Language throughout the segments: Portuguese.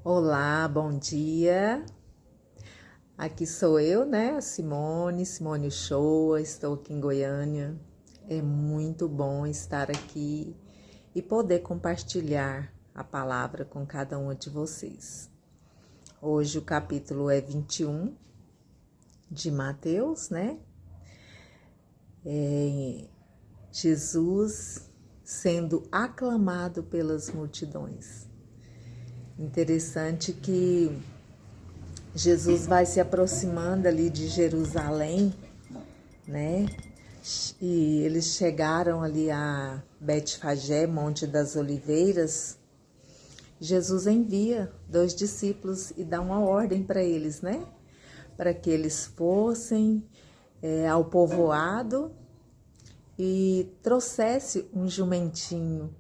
Olá, bom dia. Aqui sou eu, né? Simone Uchoa, estou aqui em Goiânia. É muito bom estar aqui e poder compartilhar a palavra com cada um de vocês. Hoje o capítulo é 21 de Mateus, né? Jesus sendo aclamado pelas multidões. Interessante que Jesus vai se aproximando ali de Jerusalém, né? E eles chegaram ali a Betfagé, Monte das Oliveiras. Jesus envia 2 discípulos e dá uma ordem para eles, né? Para que eles fossem ao povoado e trouxesse um jumentinho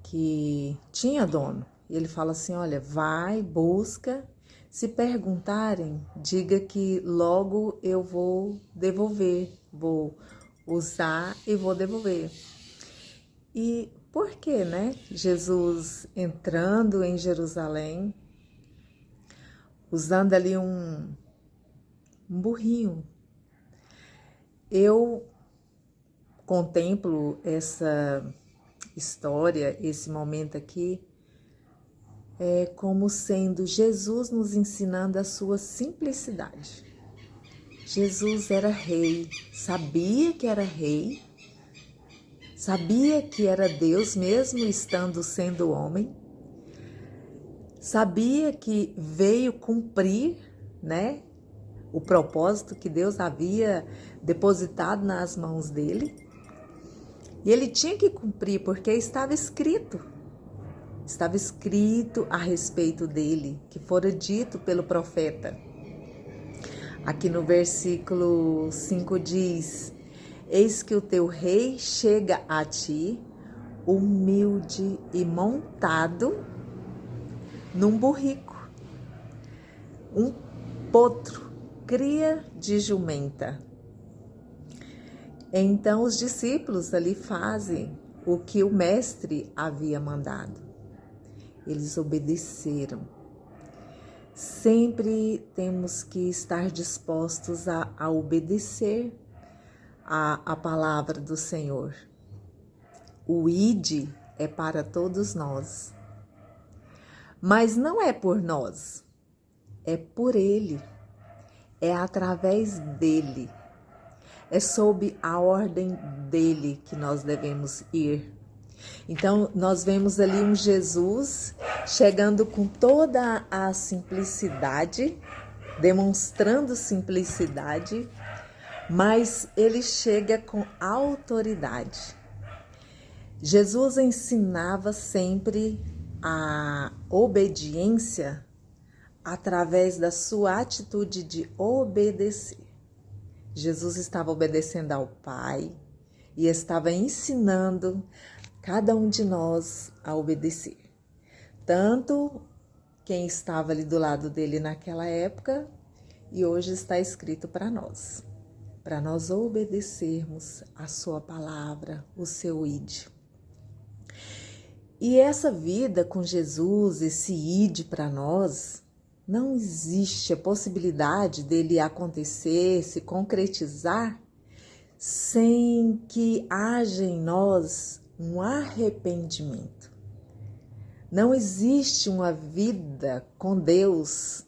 que tinha dono. E ele fala assim, olha, vai, busca, se perguntarem, diga que logo eu vou devolver, vou usar e vou devolver. E por que, né? Jesus entrando em Jerusalém, usando ali um burrinho. Eu contemplo essa história, esse momento aqui, como sendo Jesus nos ensinando a sua simplicidade. Jesus era rei, sabia que era rei, sabia que era Deus mesmo sendo homem, sabia que veio cumprir, né, o propósito que Deus havia depositado nas mãos dele. E ele tinha que cumprir porque estava escrito a respeito dele, que fora dito pelo profeta. Aqui no versículo 5 diz: eis que o teu rei chega a ti, humilde e montado num burrico, um potro, cria de jumenta. Então os discípulos ali fazem o que o mestre havia mandado. Eles obedeceram. Sempre temos que estar dispostos a obedecer a palavra do Senhor. O ide é para todos nós. Mas não é por nós, é por Ele, é através dEle, é sob a ordem dEle que nós devemos ir. Então, nós vemos ali um Jesus chegando com toda a simplicidade, demonstrando simplicidade, mas ele chega com autoridade. Jesus ensinava sempre a obediência através da sua atitude de obedecer. Jesus estava obedecendo ao Pai e estava ensinando cada um de nós a obedecer. Tanto quem estava ali do lado dele naquela época e hoje está escrito para nós obedecermos a sua palavra, o seu ide. E essa vida com Jesus, esse ide para nós, não existe a possibilidade dele acontecer, se concretizar, sem que haja em nós um arrependimento. Não existe uma vida com Deus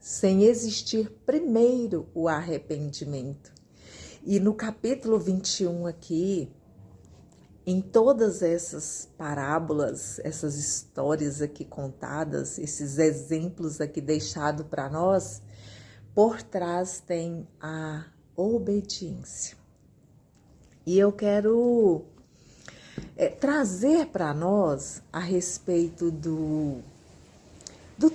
sem existir primeiro o arrependimento. E no capítulo 21 aqui, em todas essas parábolas, essas histórias aqui contadas, esses exemplos aqui deixados para nós, por trás tem a obediência. E eu quero trazer para nós a respeito do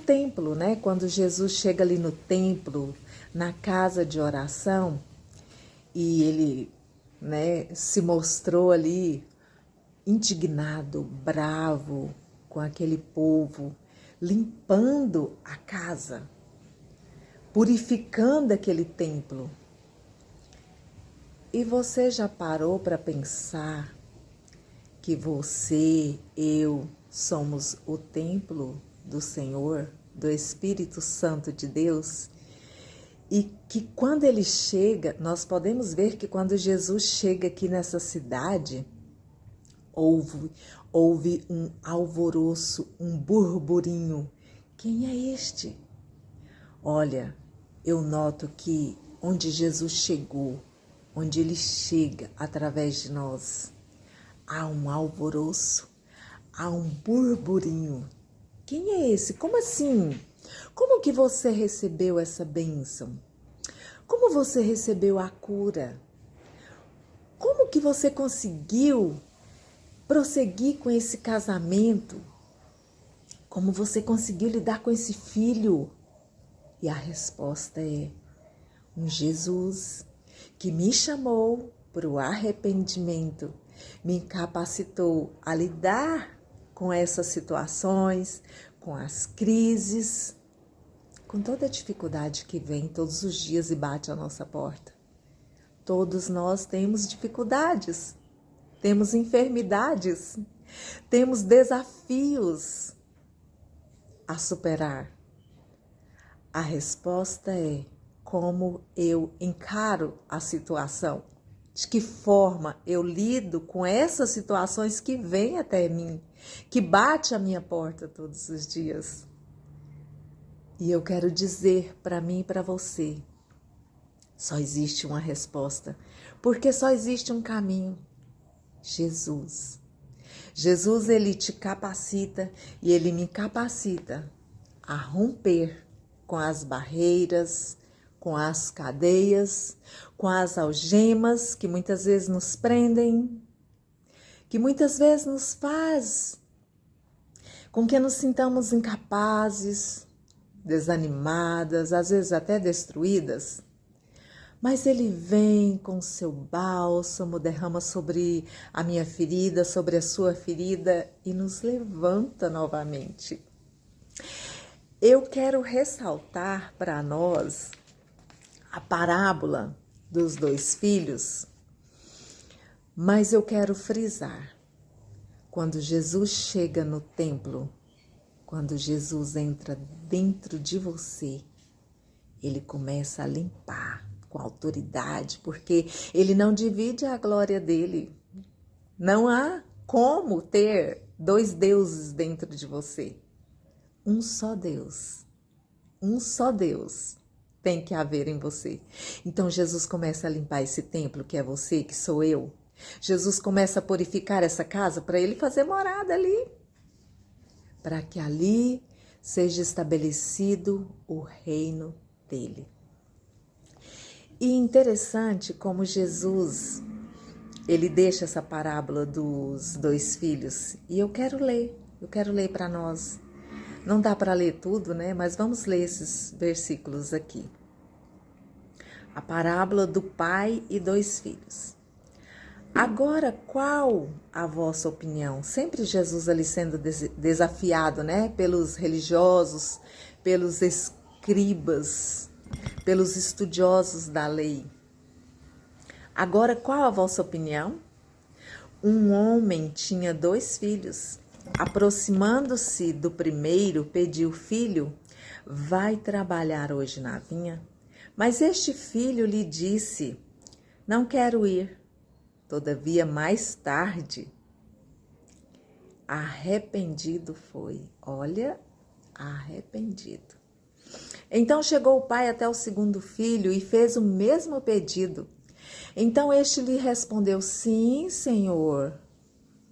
templo, né? Quando Jesus chega ali no templo, na casa de oração, e ele, né, se mostrou ali indignado, bravo com aquele povo, limpando a casa, purificando aquele templo. E você já parou para pensar que você, eu, somos o templo do Senhor, do Espírito Santo de Deus, e que quando ele chega, nós podemos ver que quando Jesus chega aqui nessa cidade, houve um alvoroço, um burburinho. Quem é este? Olha, eu noto que onde Jesus chegou, onde ele chega através de nós, há um alvoroço, há um burburinho. Quem é esse? Como assim? Como que você recebeu essa bênção? Como você recebeu a cura? Como que você conseguiu prosseguir com esse casamento? Como você conseguiu lidar com esse filho? E a resposta é um Jesus que me chamou para o arrependimento, me capacitou a lidar com essas situações, com as crises, com toda a dificuldade que vem todos os dias e bate à nossa porta. Todos nós temos dificuldades, temos enfermidades, temos desafios a superar. A resposta é como eu encaro a situação, de que forma eu lido com essas situações que vêm até mim, que bate à minha porta todos os dias. E eu quero dizer para mim e para você, só existe uma resposta, porque só existe um caminho, Jesus. Jesus, ele te capacita e ele me capacita a romper com as barreiras, com as cadeias, com as algemas que muitas vezes nos prendem, que muitas vezes nos faz com que nos sintamos incapazes, desanimadas, às vezes até destruídas. Mas ele vem com seu bálsamo, derrama sobre a minha ferida, sobre a sua ferida e nos levanta novamente. Eu quero ressaltar para nós a parábola dos 2 filhos, mas eu quero frisar, quando Jesus chega no templo, quando Jesus entra dentro de você, ele começa a limpar com autoridade, porque ele não divide a glória dele. Não há como ter 2 deuses dentro de você. Um só Deus tem que haver em você. Então Jesus começa a limpar esse templo que é você, que sou eu. Jesus começa a purificar essa casa para ele fazer morada ali, para que ali seja estabelecido o reino dele. E interessante como Jesus, ele deixa essa parábola dos 2 filhos, e eu quero ler para nós. Não dá para ler tudo, né? Mas vamos ler esses versículos aqui. A parábola do pai e 2 filhos. Agora, qual a vossa opinião? Sempre Jesus ali sendo desafiado, né? Pelos religiosos, pelos escribas, pelos estudiosos da lei. Agora, qual a vossa opinião? Um homem tinha 2 filhos. Aproximando-se do primeiro, pediu: filho, vai trabalhar hoje na vinha? Mas este filho lhe disse: não quero ir. Todavia, mais tarde, arrependido foi. Olha, arrependido. Então chegou o pai até o segundo filho e fez o mesmo pedido. Então este lhe respondeu: sim, Senhor.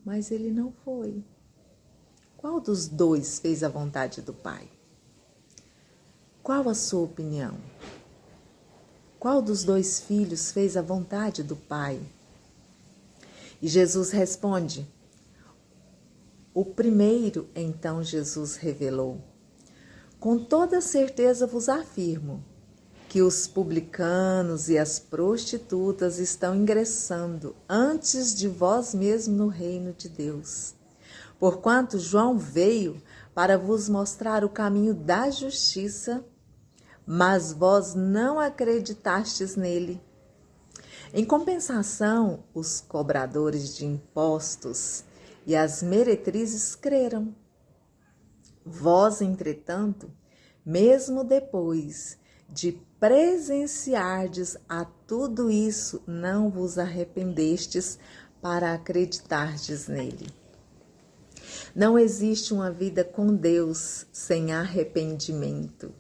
Mas ele não foi. Qual dos 2 fez a vontade do pai? Qual a sua opinião? Qual dos 2 filhos fez a vontade do pai? E Jesus responde: o primeiro. Então Jesus revelou: com toda certeza vos afirmo que os publicanos e as prostitutas estão ingressando antes de vós mesmos no reino de Deus. Porquanto João veio para vos mostrar o caminho da justiça, mas vós não acreditastes nele. Em compensação, os cobradores de impostos e as meretrizes creram. Vós, entretanto, mesmo depois de presenciardes a tudo isso, não vos arrependestes para acreditardes nele. Não existe uma vida com Deus sem arrependimento.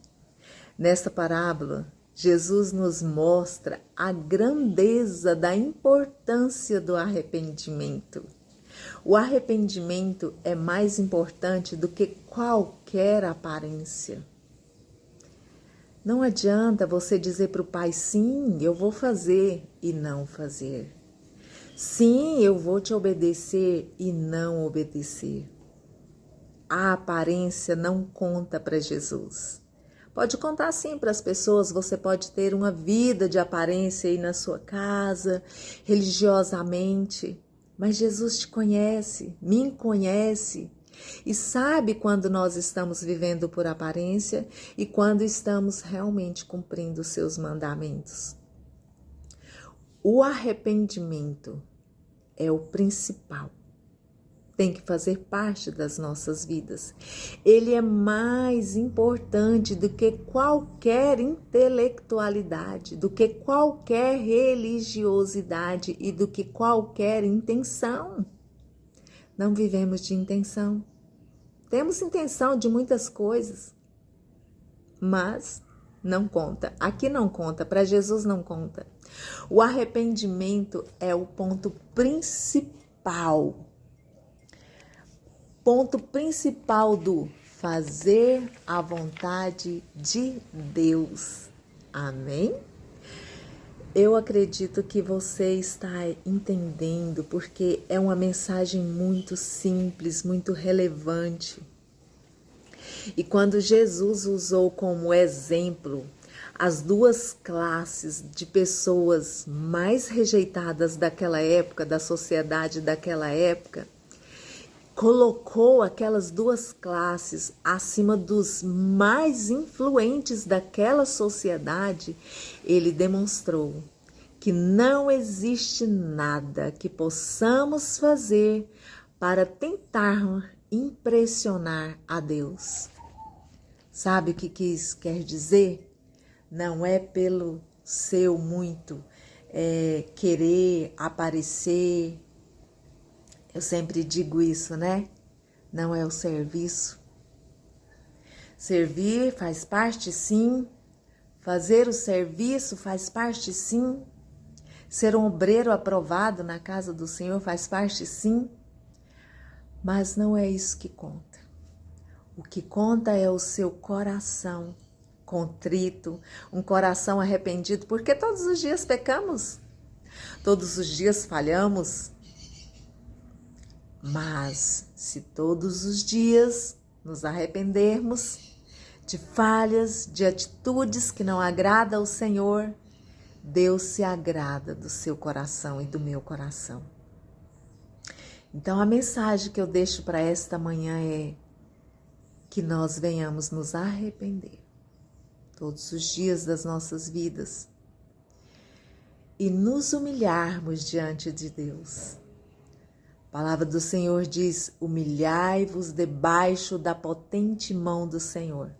Nesta parábola, Jesus nos mostra a grandeza da importância do arrependimento. O arrependimento é mais importante do que qualquer aparência. Não adianta você dizer para o pai, sim, eu vou fazer e não fazer. Sim, eu vou te obedecer e não obedecer. A aparência não conta para Jesus. Pode contar sim para as pessoas, você pode ter uma vida de aparência aí na sua casa, religiosamente, mas Jesus te conhece, me conhece e sabe quando nós estamos vivendo por aparência e quando estamos realmente cumprindo os seus mandamentos. O arrependimento é o principal. Tem que fazer parte das nossas vidas. Ele é mais importante do que qualquer intelectualidade, do que qualquer religiosidade e do que qualquer intenção. Não vivemos de intenção. Temos intenção de muitas coisas, mas não conta. Aqui não conta, para Jesus não conta. O arrependimento é o ponto principal. Ponto principal do fazer a vontade de Deus. Amém? Eu acredito que você está entendendo, porque é uma mensagem muito simples, muito relevante. E quando Jesus usou como exemplo as duas classes de pessoas mais rejeitadas daquela época, da sociedade daquela época, colocou aquelas duas classes acima dos mais influentes daquela sociedade, ele demonstrou que não existe nada que possamos fazer para tentar impressionar a Deus. Sabe o que isso quer dizer? Não é pelo seu muito querer aparecer. Eu sempre digo isso, né? Não é o serviço. Servir faz parte, sim. Fazer o serviço faz parte, sim. Ser um obreiro aprovado na casa do Senhor faz parte, sim. Mas não é isso que conta. O que conta é o seu coração contrito, um coração arrependido, porque todos os dias pecamos, todos os dias falhamos. Mas se todos os dias nos arrependermos de falhas, de atitudes que não agradam ao Senhor, Deus se agrada do seu coração e do meu coração. Então a mensagem que eu deixo para esta manhã é que nós venhamos nos arrepender todos os dias das nossas vidas e nos humilharmos diante de Deus. A palavra do Senhor diz: humilhai-vos debaixo da potente mão do Senhor.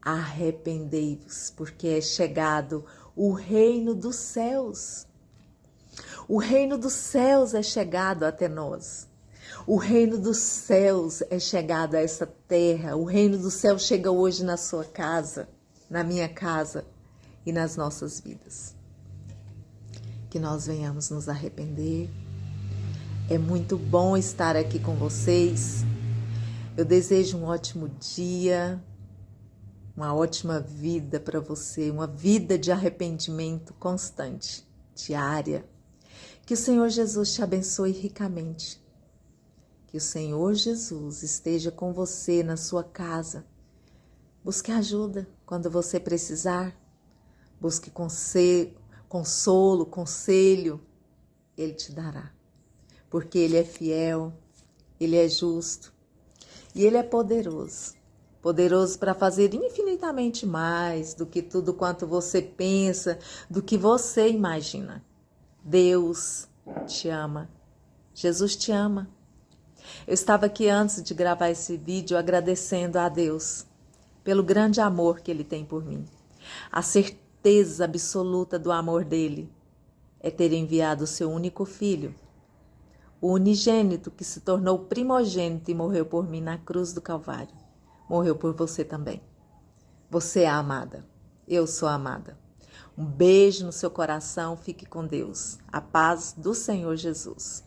Arrependei-vos, porque é chegado o reino dos céus. O reino dos céus é chegado até nós. O reino dos céus é chegado a essa terra. O reino do céu chega hoje na sua casa, na minha casa e nas nossas vidas. Que nós venhamos nos arrepender. É muito bom estar aqui com vocês. Eu desejo um ótimo dia, uma ótima vida para você, uma vida de arrependimento constante, diária. Que o Senhor Jesus te abençoe ricamente. Que o Senhor Jesus esteja com você na sua casa. Busque ajuda quando você precisar. Busque consolo, conselho. Ele te dará. Porque Ele é fiel, Ele é justo e Ele é poderoso. Poderoso para fazer infinitamente mais do que tudo quanto você pensa, do que você imagina. Deus te ama. Jesus te ama. Eu estava aqui antes de gravar esse vídeo agradecendo a Deus pelo grande amor que Ele tem por mim. A certeza absoluta do amor dEle é ter enviado o seu único filho, o unigênito que se tornou primogênito e morreu por mim na cruz do Calvário. Morreu por você também. Você é amada. Eu sou amada. Um beijo no seu coração. Fique com Deus. A paz do Senhor Jesus.